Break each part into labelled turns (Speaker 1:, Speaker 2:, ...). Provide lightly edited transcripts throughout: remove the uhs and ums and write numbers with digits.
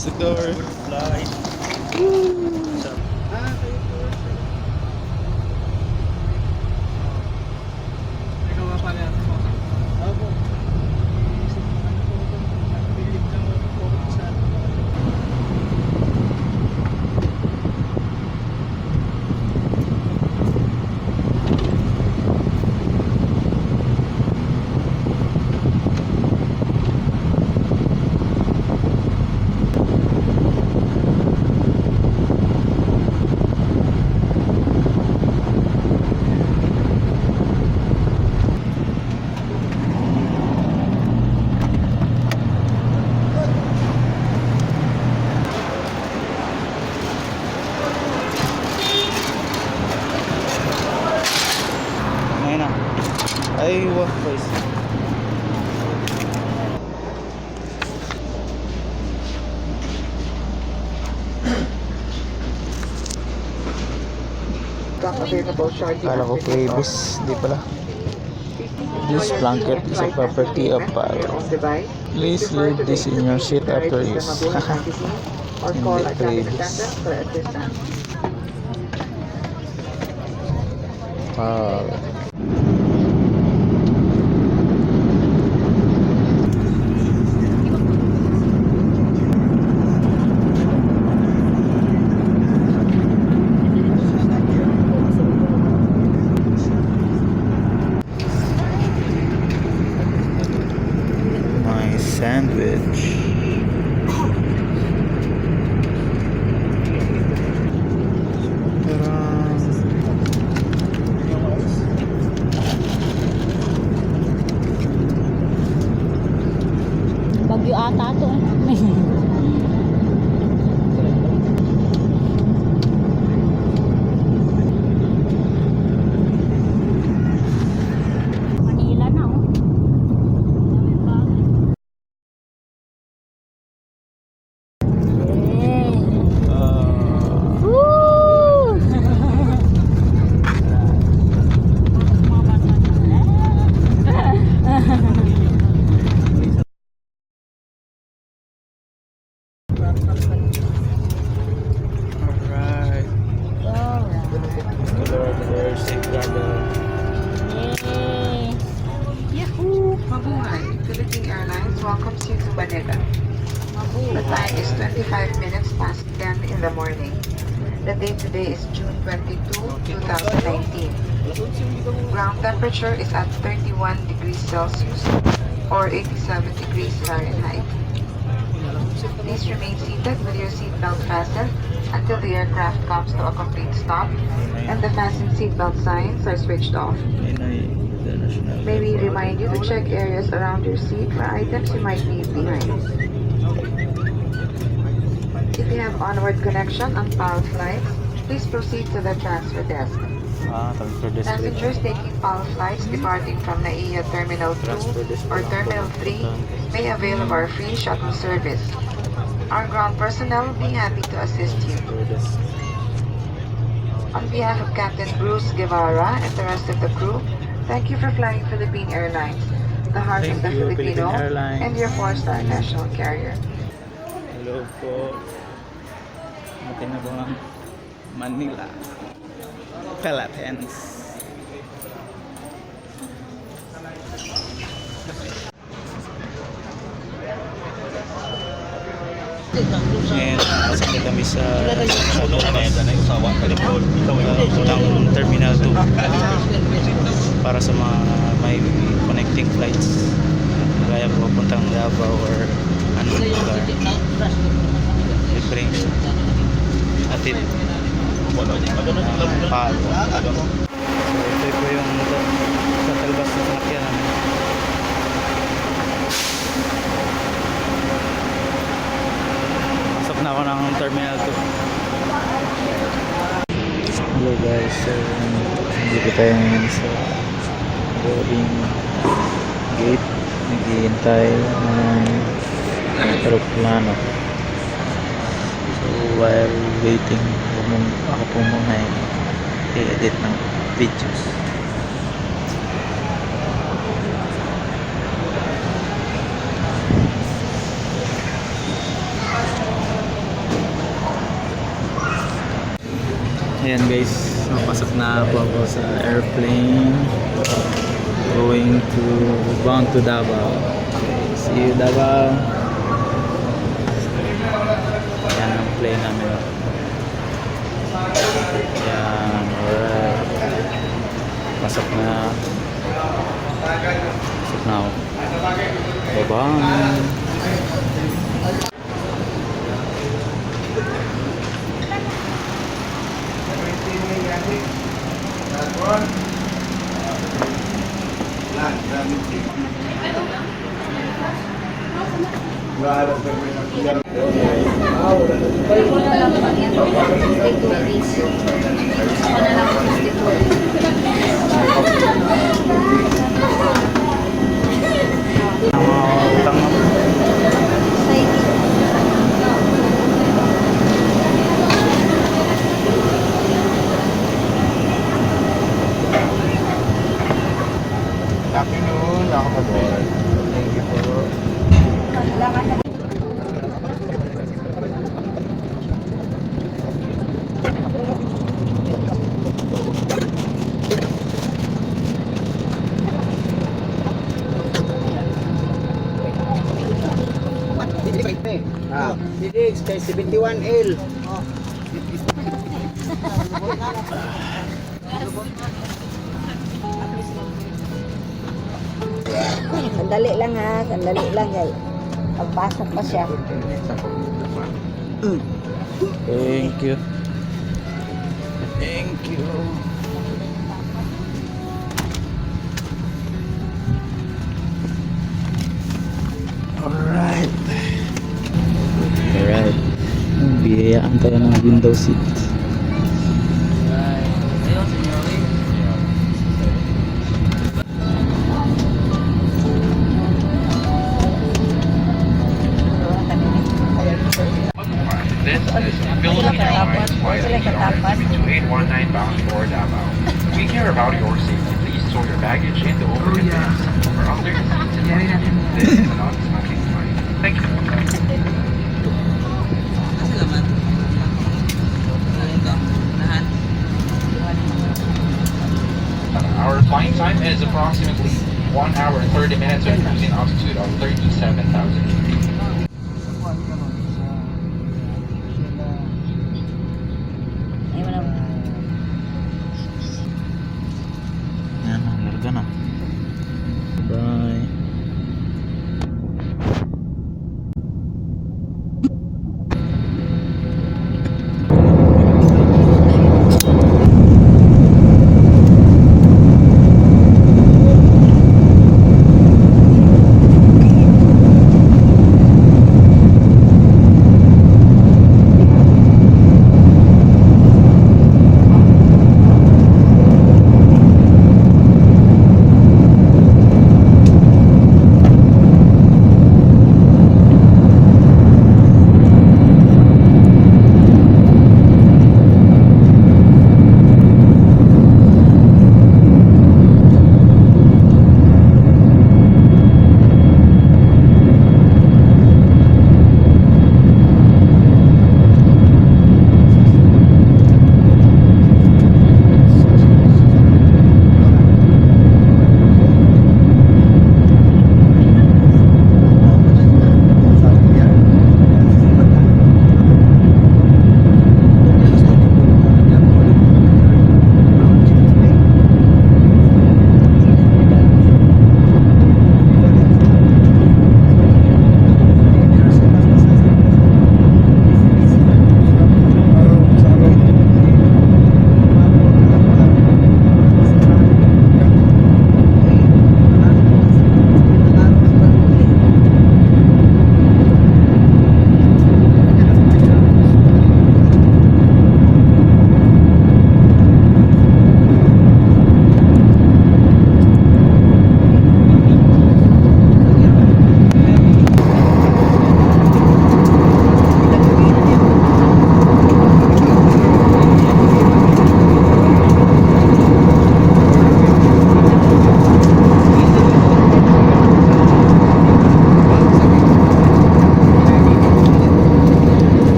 Speaker 1: guys, look over.
Speaker 2: Flight.
Speaker 1: Ngayon na. Ay, wah, guys. Kala ko freebies, di pala. This blanket is a property of please leave this in your seat after use. Hindi freebies. Wow. My sandwich.
Speaker 3: Bagyo ata to. Manila na oh.
Speaker 1: Alright. Lord, we're safe travel.
Speaker 3: Yay!
Speaker 4: Yahoo! Mabuhay! Philippine Airlines welcomes you to Manila. The time is 25 minutes past 10 in the morning. The date today is June 22, 2019. Ground temperature is at 31 degrees Celsius or 87 degrees Fahrenheit. Please remain seated with your seatbelt fastened until the aircraft comes to a complete stop and the fasten seatbelt signs are switched off. May we remind you to check areas around your seat for items you might leave behind. If you have onward connection on PAL flights, please proceed to the transfer desk. Passengers taking PAL flights departing from NAIA Terminal 2 or Terminal 3 may avail of our free shuttle service. Our ground personnel will be happy to assist you. On behalf of Captain Bruce Guevara and the rest of the crew, thank you for flying Philippine Airlines, the heart of the Filipino and your 4-star national carrier.
Speaker 1: Hello po. Mating na po ng Manila. Philippines. And pasok na kami sa Terminal 2 para sa mga may connecting flights kaya papuntang Davao or anong lugar. Libreng atid Palo. So ito po yung shuttle bus na sinakyan namin. Pasok na ako ng Terminal 2. Hello guys, dito tayo ngayon sa boarding gate, naghihintay ng aeroplano. So while waiting, ako po muna i-edit ng videos. Ayan guys, papasok na po ako sa airplane going to bound to Davao. See you Davao. Ayan ang plane namin. Ayan, alright. Pasok na. Pasok na ako. Bye-bye.
Speaker 2: Afternoon, nakakabot. Thank you po.
Speaker 5: Didix, kay 71L.
Speaker 6: Sandali lang ha, sandali lang guys. Pagpasok pa siya.
Speaker 1: Thank you. Thank you. Alright. Alright. Biyayaan tayo ng window seat.
Speaker 7: This is Philippine Airlines Flight 2819 bound for Davao. We care about your safety. Please store your baggage in the overhead bins or under your seats in front of you. This is a non-smoking flight. Thank you. Our flying time is approximately 1 hour and 30 minutes at cruising altitude of 37,000 feet.
Speaker 1: Yan, larga na. Bye.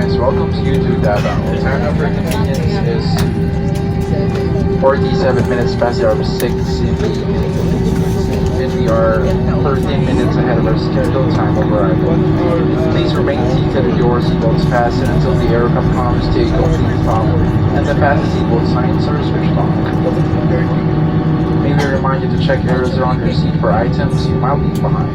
Speaker 7: Airlines welcomes you to Davao. Time of your convenience is 47 minutes past the hour of 6 in the evening. And we are 13 minutes ahead of our scheduled time of arrival. Please remain seated with your seatbelts fastened until the aircraft comes to a complete stop and the fasten seatbelt signs are switched on. May we remind you to check areas around your seat for items you might leave behind.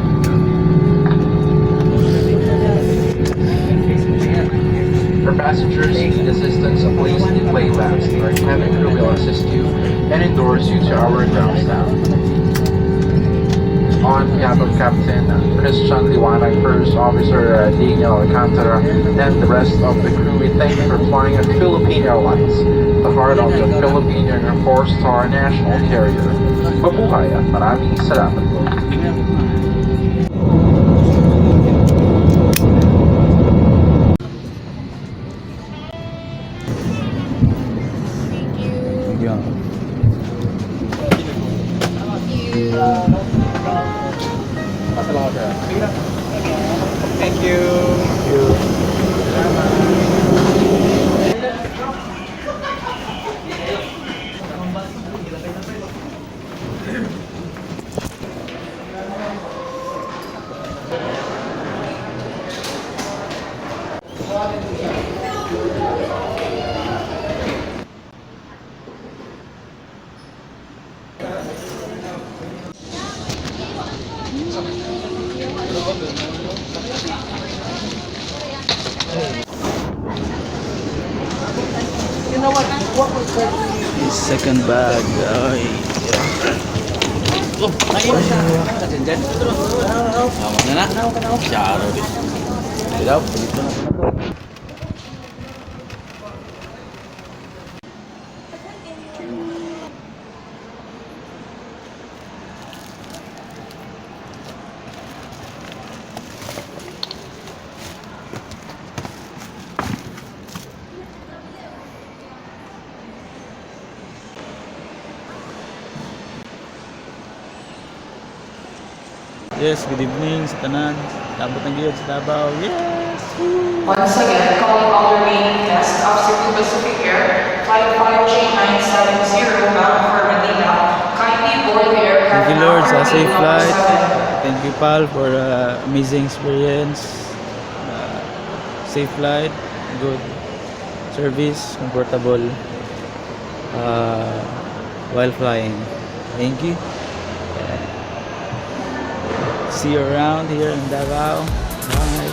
Speaker 7: For passengers who need assistance, please delay last. Our cabin crew will assist you and endorse you to our ground staff. On behalf of Captain Christian Liwanag, First Officer Daniel Alcantara, and the rest of the crew, we thank you for flying at Philippine Airlines, the heart of the Philippine and 4-star national carrier. Mabuhay at maraming salamat po.
Speaker 1: Yan.
Speaker 5: Thank you.
Speaker 1: His second bag. Ay. Yes, good evening sa tanan. Labot ng giyod sa Davao. Yes!
Speaker 8: Once again, calling all remaining guests of Cebu Pacific Air, Flight 5G970 bound for Manila. Kindly board the aircraft
Speaker 1: Thank you, Lord,
Speaker 8: now
Speaker 1: sa
Speaker 8: for
Speaker 1: safe
Speaker 8: gate number
Speaker 1: flight.
Speaker 8: 7.
Speaker 1: Thank you, Pal, for amazing experience. Safe flight, good service, comfortable while flying. Thank you. See you around here in Davao. Bye.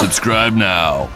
Speaker 9: Subscribe now.